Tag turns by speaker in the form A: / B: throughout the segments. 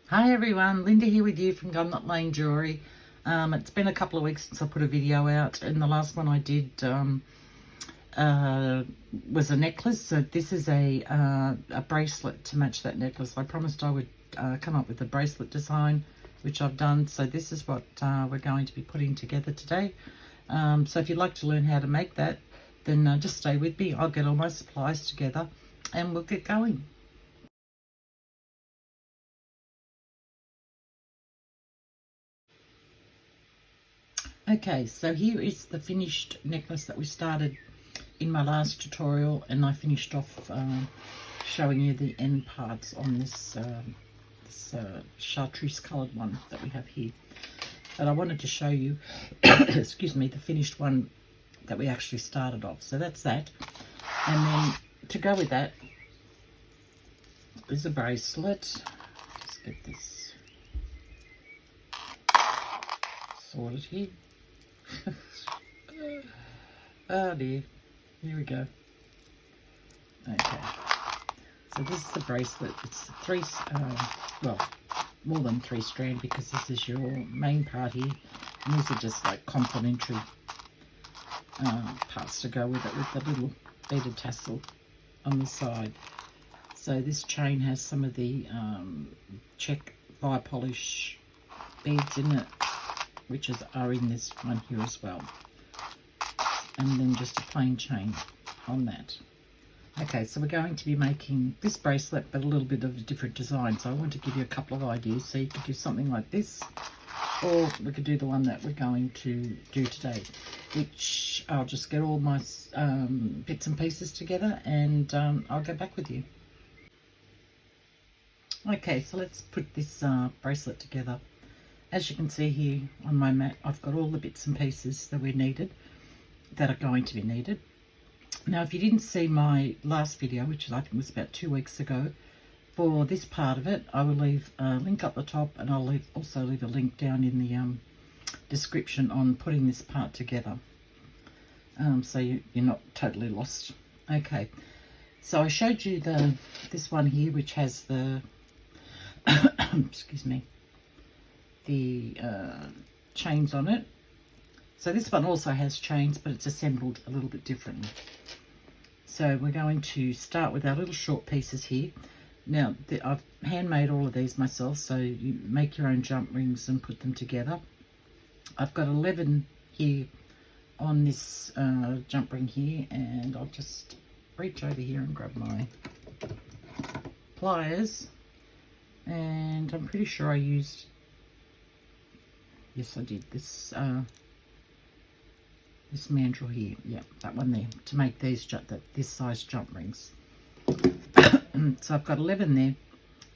A: Hi everyone, Linda here with you from Gunlet Lane Jewellery. It's been a couple of weeks since I put a video out, and the last one I did was a necklace. So this is a bracelet to match that necklace. I promised I would come up with a bracelet design, which I've done. So this is what we're going to be putting together today. So if you'd like to learn how to make that, then just stay with me. I'll get all my supplies together and we'll get going. Okay, so here is the finished necklace that we started in my last tutorial, and I finished off showing you the end parts on this, chartreuse coloured one that we have here. But I wanted to show you, excuse me, the finished one that we actually started off. So that's that. And then to go with that is a bracelet. Let's get this sorted here. Oh dear, here we go. Okay, so this is the bracelet. It's three, well, more than 3 strand, because this is your main part here, and these are just like complementary parts to go with it, with the little beaded tassel on the side. So this chain has some of the check via polish beads in it, which are in this one here as well, and then just a plain chain on that. Okay, so we're going to be making this bracelet, but a little bit of a different design. So I want to give you a couple of ideas. So you could do something like this, or we could do the one that we're going to do today, which I'll just get all my bits and pieces together, and I'll go back with you. Okay, so let's put this bracelet together. As you can see here on my mat, I've got all the bits and pieces that are going to be needed. Now, if you didn't see my last video, which I think was about 2 weeks ago, for this part of it, I will leave a link up the top, and I'll also leave a link down in the description on putting this part together, so you're not totally lost. Okay, so I showed you this one here, which has the excuse me, the chains on it. So this one also has chains, but it's assembled a little bit differently. So we're going to start with our little short pieces here. Now, I've handmade all of these myself, so you make your own jump rings and put them together. I've got 11 here on this jump ring here, and I'll just reach over here and grab my pliers. And I'm pretty sure I used, yes I did, this mandrel here, yeah, that one there, to make these this size jump rings. So I've got 11 there,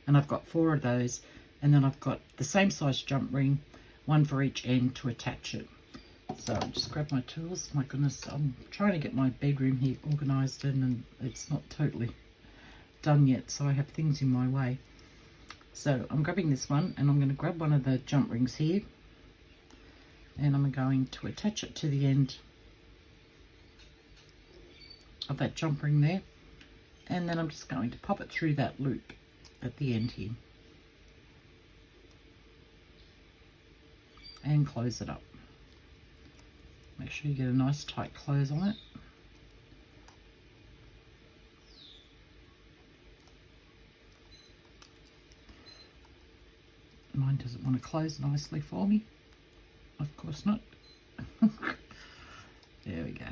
A: and I've got 4 of those, and then I've got the same size jump ring, one for each end to attach it. So I'll just grab my tools. My goodness, I'm trying to get my bedroom here organised, and it's not totally done yet, so I have things in my way. So I'm grabbing this one, and I'm going to grab one of the jump rings here, and I'm going to attach it to the end of that jump ring there, and then I'm just going to pop it through that loop at the end here and close it up. Make sure you get a nice tight close on it. Mine doesn't want to close nicely for me. Of course not. There we go.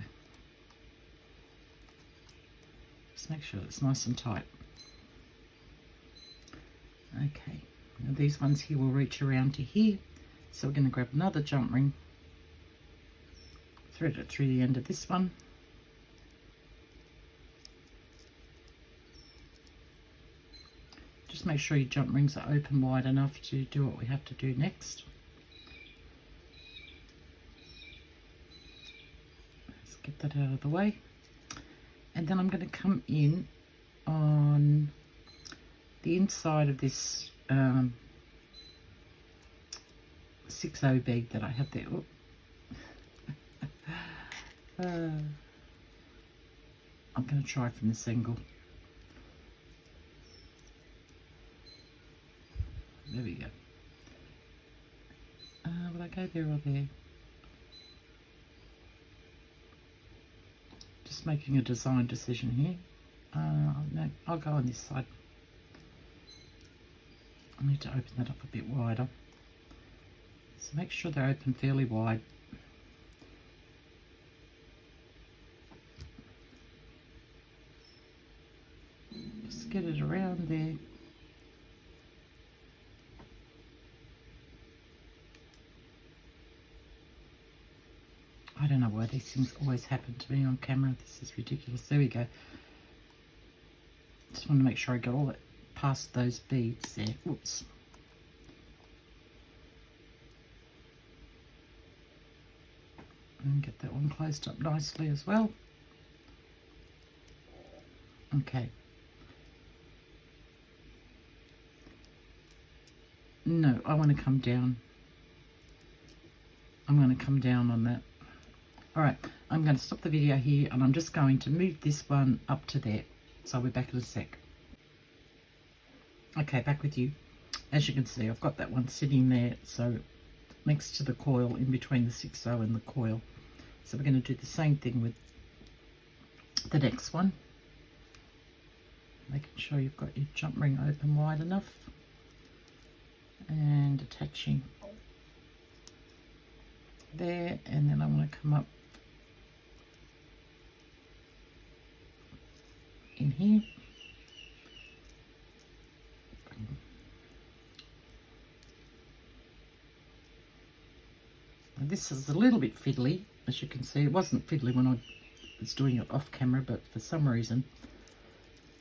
A: Just make sure it's nice and tight. Okay, now these ones here will reach around to here. So we're going to grab another jump ring, thread it through the end of this one. Just make sure your jump rings are open wide enough to do what we have to do next. Let's get that out of the way. And then I'm going to come in on the inside of this 6/0 bead that I have there. I'm going to try from this angle. There we go. Will I go there or there? Just making a design decision here. No, I'll go on this side. I need to open that up a bit wider. So make sure they're open fairly wide. Just get it around there. I don't know why these things always happen to me on camera. This is ridiculous. There we go. Just want to make sure I got all it past those beads there. Whoops. And get that one closed up nicely as well. Okay. No, I want to come down. I'm going to come down on that. Alright, I'm going to stop the video here and I'm just going to move this one up to there. So I'll be back in a sec. Okay, back with you. As you can see, I've got that one sitting there, so next to the coil, in between the 6/0 and the coil. So we're going to do the same thing with the next one. Making sure you've got your jump ring open wide enough. And attaching there, and then I want to come up in here. And this is a little bit fiddly, as you can see. It wasn't fiddly when I was doing it off camera, but for some reason,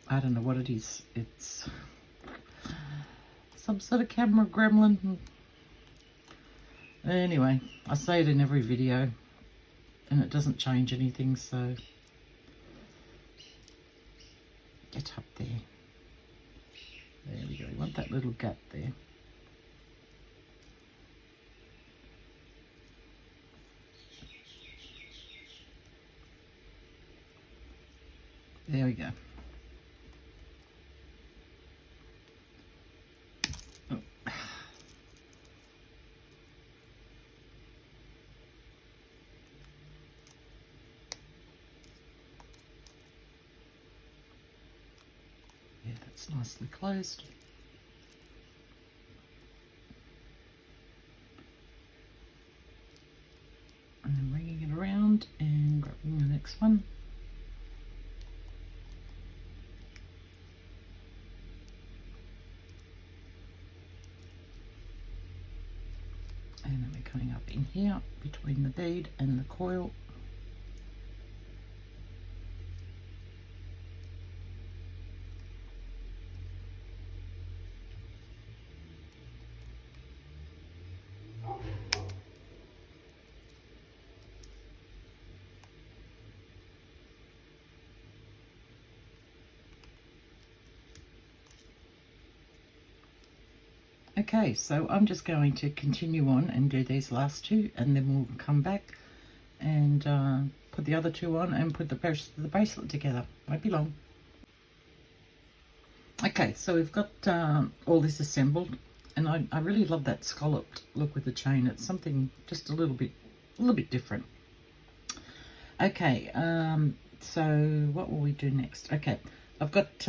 A: I don't know what it is. It's some sort of camera gremlin. Anyway, I say it in every video and it doesn't change anything, so get up there. There we go. You want that little gap there. There we go. It's nicely closed. And then bringing it around and grabbing the next one. And then we're coming up in here between the bead and the coil. Okay, so I'm just going to continue on and do these last two, and then we'll come back and put the other two on and put the bracelet together. Won't be long. Okay, so we've got all this assembled, and I really love that scalloped look with the chain. It's something just a little bit different. Okay, so what will we do next? Okay. I've got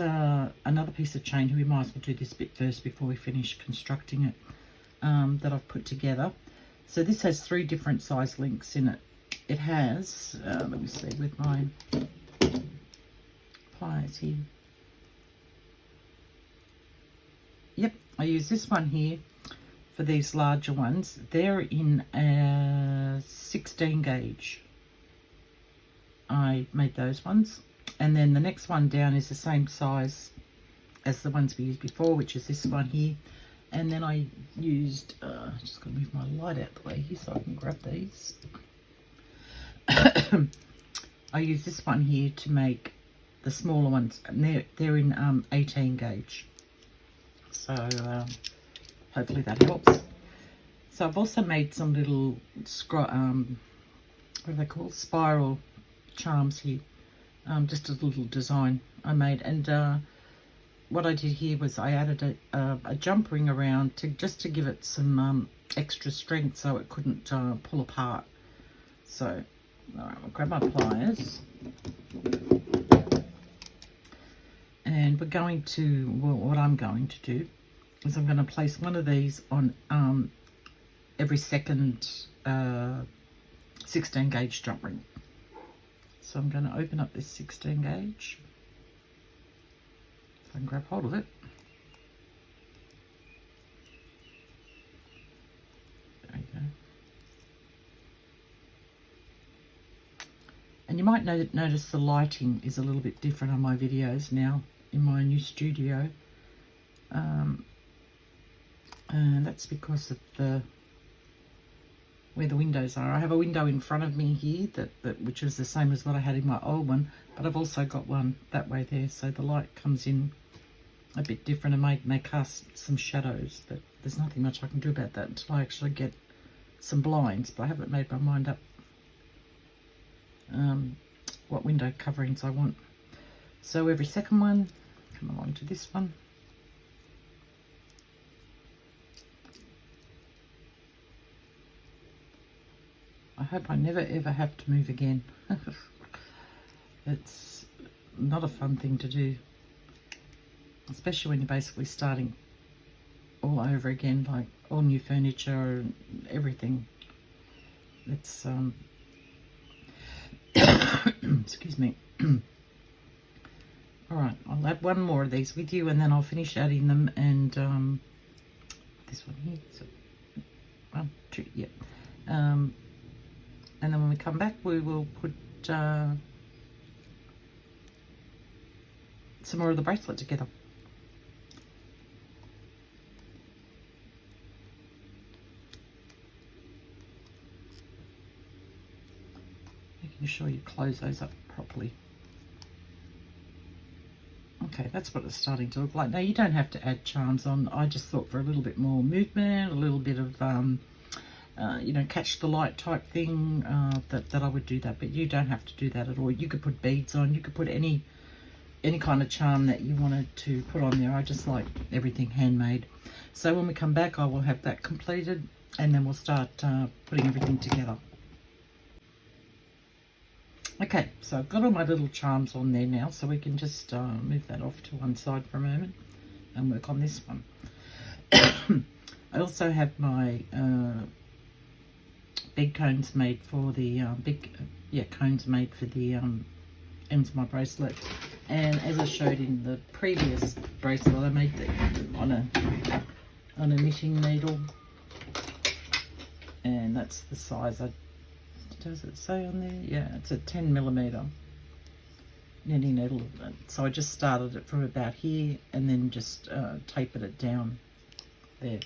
A: another piece of chain here. We might as well do this bit first before we finish constructing it, that I've put together. So this has 3 different size links in it. It has, let me see with my pliers here. Yep, I use this one here for these larger ones. They're in a 16 gauge. I made those ones. And then the next one down is the same size as the ones we used before, which is this one here. And then I used, just going to move my light out the way here so I can grab these. I used this one here to make the smaller ones, and they're in 18 gauge. So hopefully that helps. So I've also made some little, what are they called? Spiral charms here. Just a little design I made, and what I did here was I added a jump ring around just to give it some extra strength so it couldn't pull apart. So, all right, I'll grab my pliers. And we're going to, well, what I'm going to do is I'm going to place one of these on every second 16 gauge jump ring. So I'm going to open up this 16 gauge. If I can grab hold of it. There we go. And you might notice the lighting is a little bit different on my videos now in my new studio. And that's because of where the windows are. I have a window in front of me here which is the same as what I had in my old one, but I've also got one that way there, so the light comes in a bit different and may cast some shadows, but there's nothing much I can do about that until I actually get some blinds, but I haven't made my mind up what window coverings I want. So every second one, come along to this one. I hope I never ever have to move again. It's not a fun thing to do, especially when you're basically starting all over again, like all new furniture and everything. It's excuse me. All right, I'll add one more of these with you and then I'll finish adding them, and this one here, so 1, 2, yeah. And then when we come back, we will put some more of the bracelet together. Making sure you close those up properly. Okay, that's what it's starting to look like. Now, you don't have to add charms on. I just thought for a little bit more movement, a little bit of you know, catch the light type thing, that I would do that, but you don't have to do that at all. You could put beads on, you could put any kind of charm that you wanted to put on there. I just like everything handmade. So when we come back, I will have that completed, and then we'll start putting everything together. Okay, so I've got all my little charms on there now, so we can just move that off to one side for a moment and work on this one. I also have my bead cones made for the cones made for the ends of my bracelet, and as I showed in the previous bracelet, I made it on a knitting needle, and that's the size. Does it say on there? Yeah, it's a 10mm knitting needle. So I just started it from about here and then just tapered it down there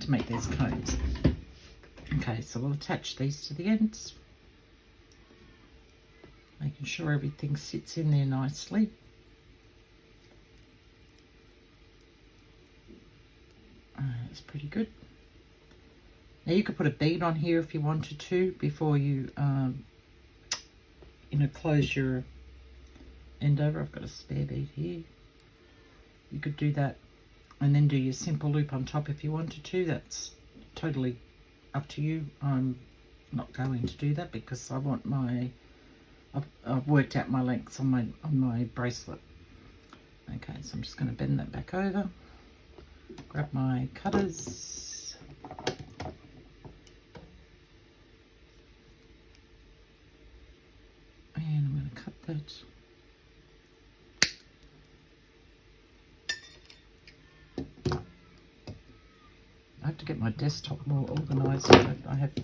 A: to make these cones. Okay, so we'll attach these to the ends, making sure everything sits in there nicely. It's pretty good. Now you could put a bead on here if you wanted to before you, you know, close your end over. I've got a spare bead here. You could do that and then do your simple loop on top if you wanted to. That's totally up to you. I'm not going to do that because I want my, I've worked out my lengths on my bracelet. Okay, so I'm just going to bend that back over, grab my cutters, and I'm going to cut that. I have to get my desktop more organised. I have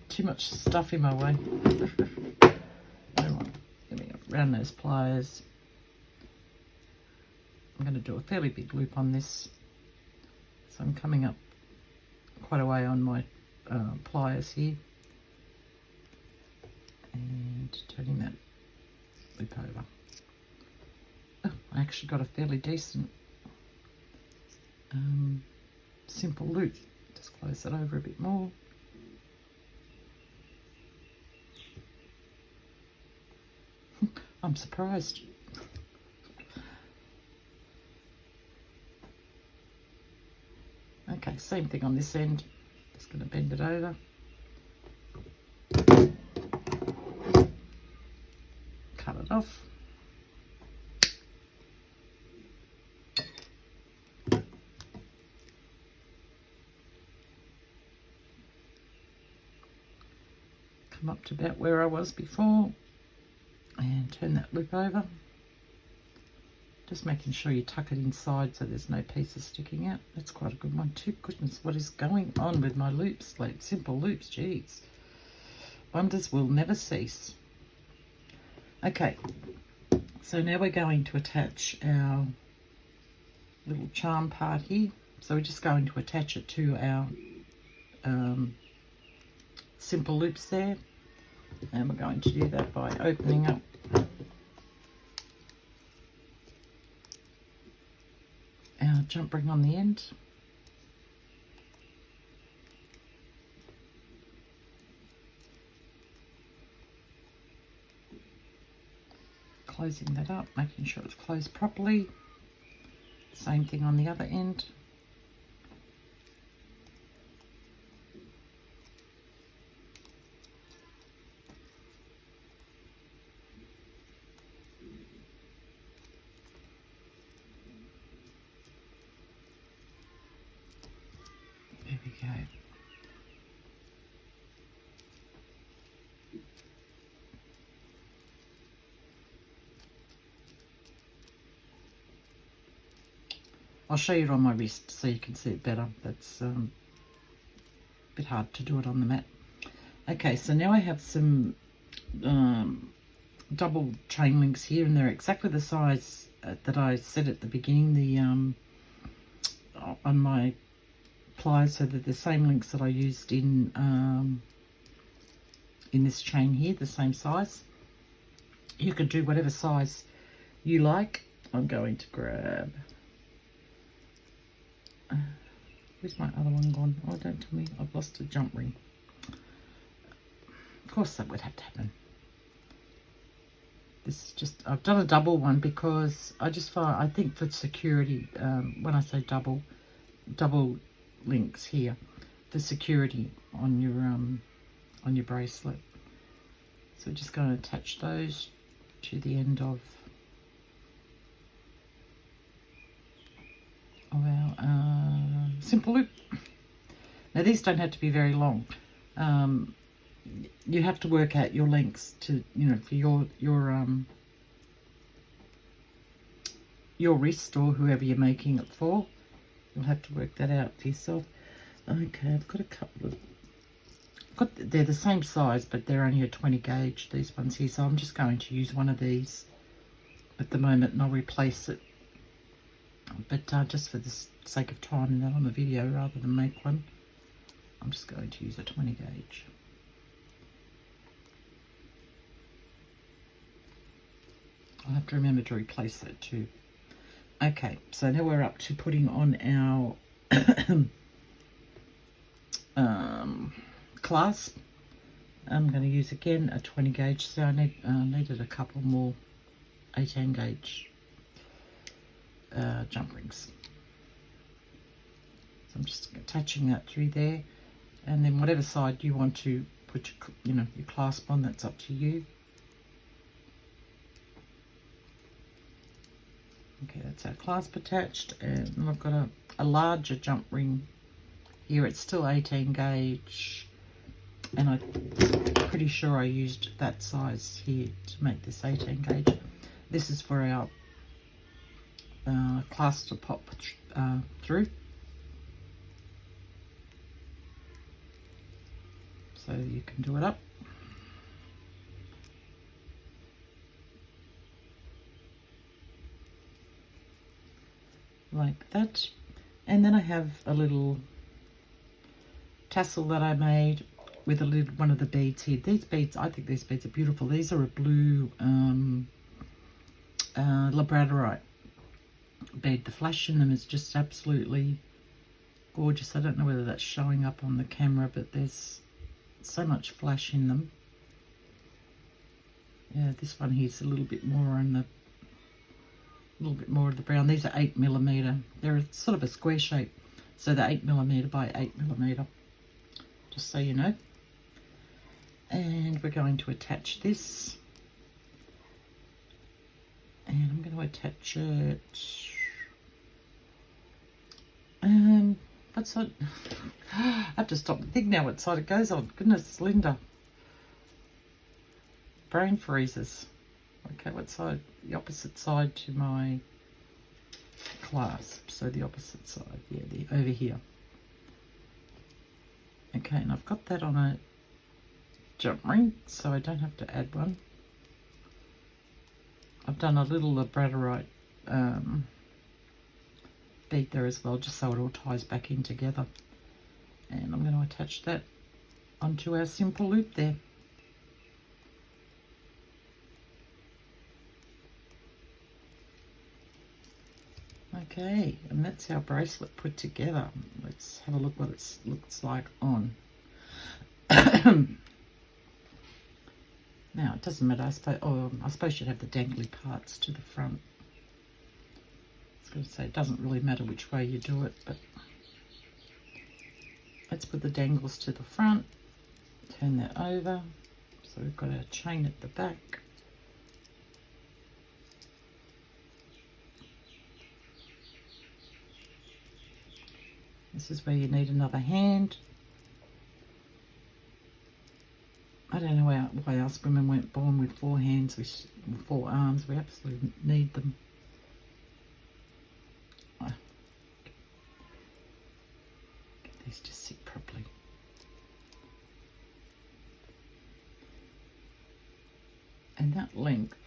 A: too much stuff in my way. Around those pliers. I'm going to do a fairly big loop on this. So I'm coming up quite a way on my pliers here. And turning that loop over. Oh, I actually got a fairly decent simple loop. Just close that over a bit more. I'm surprised. Okay, same thing on this end. Just going to bend it over. Cut it off. Come up to about where I was before and turn that loop over. Just making sure you tuck it inside so there's no pieces sticking out. That's quite a good one too. Goodness, what is going on with my loops? Like simple loops, geez. Wonders will never cease. Okay, so now we're going to attach our little charm part here. So we're just going to attach it to our simple loops there. And we're going to do that by opening up our jump ring on the end. Closing that up, making sure it's closed properly. Same thing on the other end. There we go. I'll show you it on my wrist so you can see it better. That's a bit hard to do it on the mat. Okay, so now I have some double chain links here, and they're exactly the size that I said at the beginning. The on my pliers, so they're the same links that I used in this chain here, the same size. You can do whatever size you like. I'm going to grab. Where's my other one gone? Oh, don't tell me I've lost a jump ring. Of course that would have to happen. This is just, I've done a double one because I just find, I think for security, when I say double links here, for security on your bracelet. So we're just going to attach those to the end of our simple loop. Now these don't have to be very long. You have to work out your lengths to, you know, for your wrist or whoever you're making it for. You'll have to work that out for yourself. Okay, I've got a couple of, they're the same size, but they're only a 20 gauge, these ones here. So I'm just going to use one of these at the moment, and I'll replace it. But just for the sake of time and that on the video, rather than make one, I'm just going to use a 20 gauge. I'll have to remember to replace that too. Okay, so now we're up to putting on our clasp. I'm going to use again a 20 gauge, so I needed a couple more 18 gauge jump rings. So I'm just attaching that through there, and then whatever side you want to put your clasp on, that's up to you. Okay, that's our clasp attached, and I've got a larger jump ring here. It's still 18 gauge, and I'm pretty sure I used that size here to make this 18 gauge. This is for our clasp to pop through. So you can do it up. Like that. And then I have a little tassel that I made with a little one of the beads here. These beads, I think these beads are beautiful. These are a blue labradorite bead. The flash in them is just absolutely gorgeous. I don't know whether that's showing up on the camera, but there's so much flash in them. Yeah, this one here's a little bit more on the of the brown. These are 8mm. They're sort of a square shape. So they're 8mm by 8mm, just so you know. And we're going to attach this. And I'm going to attach it. What side? I have to stop and think now what side it goes on. Goodness, Linda. Brain freezes. Okay, what side? The opposite side to my clasp. So the opposite side. Yeah, over here. Okay, and I've got that on a jump ring, so I don't have to add one. I've done a little labradorite bead there as well, just so it all ties back in together. And I'm going to attach that onto our simple loop there. Okay, and that's our bracelet put together. Let's have a look what it looks like on. Now, it doesn't matter, I suppose you'd have the dangly parts to the front. I was going to say, it doesn't really matter which way you do it, but let's put the dangles to the front, turn that over. So we've got our chain at the back. This is where you need another hand. I don't know why us women weren't born with 4 hands, with 4 arms. We absolutely need them. Get these to sit properly. And that length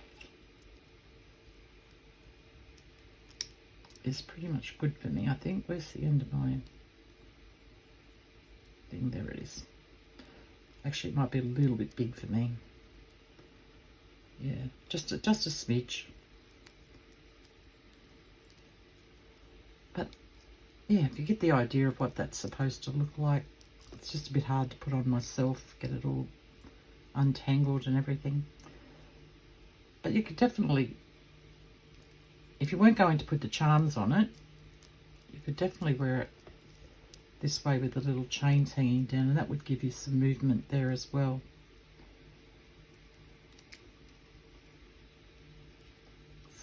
A: is pretty much good for me, I think. Where's the end of my thing? There it is. Actually, it might be a little bit big for me. Yeah, just a smidge. But yeah, if you get the idea of what that's supposed to look like, it's just a bit hard to put on myself, get it all untangled and everything. But you could definitely, if you weren't going to put the charms on it, you could definitely wear it this way with the little chains hanging down, and that would give you some movement there as well.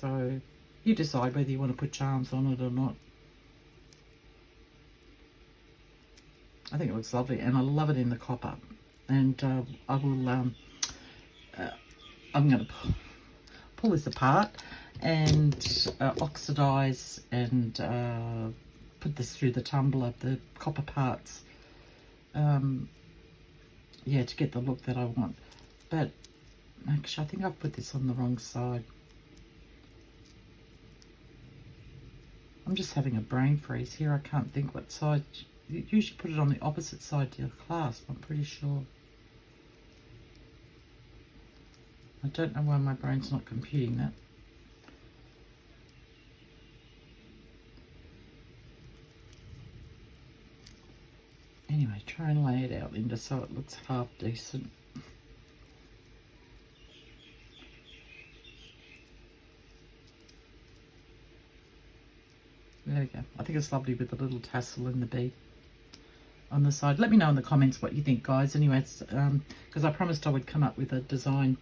A: So you decide whether you want to put charms on it or not. I think it looks lovely, and I love it in the copper. And I will, I'm going to pull this apart and oxidize and put this through the tumbler, the copper parts, yeah, to get the look that I want. But actually, I think I've put this on the wrong side. I'm just having a brain freeze here. I can't think what side. You usually put it on the opposite side to your clasp, I'm pretty sure. I don't know why my brain's not computing that. Anyway, try and lay it out, Linda, so it looks half decent. There we go. I think it's lovely with the little tassel and the bead on the side. Let me know in the comments what you think, guys. Anyway, because I promised I would come up with a design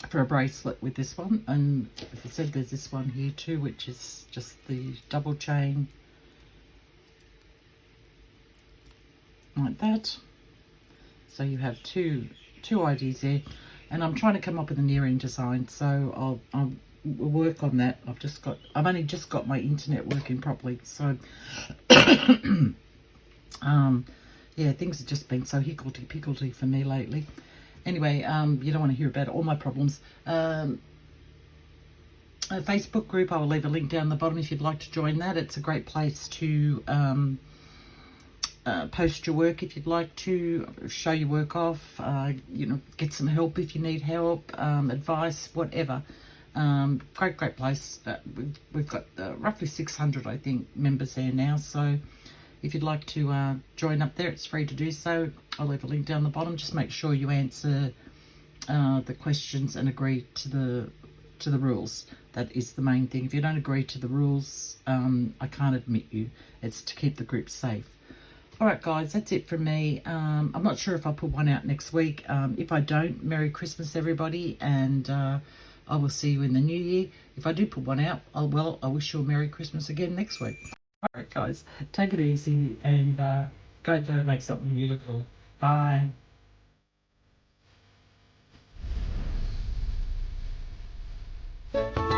A: for a bracelet with this one. And as I said, there's this one here too, which is just the double chain. Like that. So you have two ideas there, and I'm trying to come up with an earring design, so I'll work on that. I've only just got my internet working properly, so yeah, things have just been so higgledy-piggledy for me lately. Anyway, you don't want to hear about all my problems. A Facebook group, I will leave a link down the bottom if you'd like to join that. It's a great place to post your work if you'd like to, show your work off, you know, get some help if you need help, advice, whatever. Great place. We've got roughly 600, I think, members there now. So if you'd like to join up there, it's free to do so. I'll leave a link down the bottom. Just make sure you answer the questions and agree to the rules. That is the main thing. If you don't agree to the rules, I can't admit you. It's to keep the group safe. All right, guys, that's it from me. I'm not sure if I'll put one out next week. If I don't, Merry Christmas, everybody, and I will see you in the new year. If I do put one out, I wish you a Merry Christmas again next week. All right, guys, take it easy and go to make something beautiful. Bye.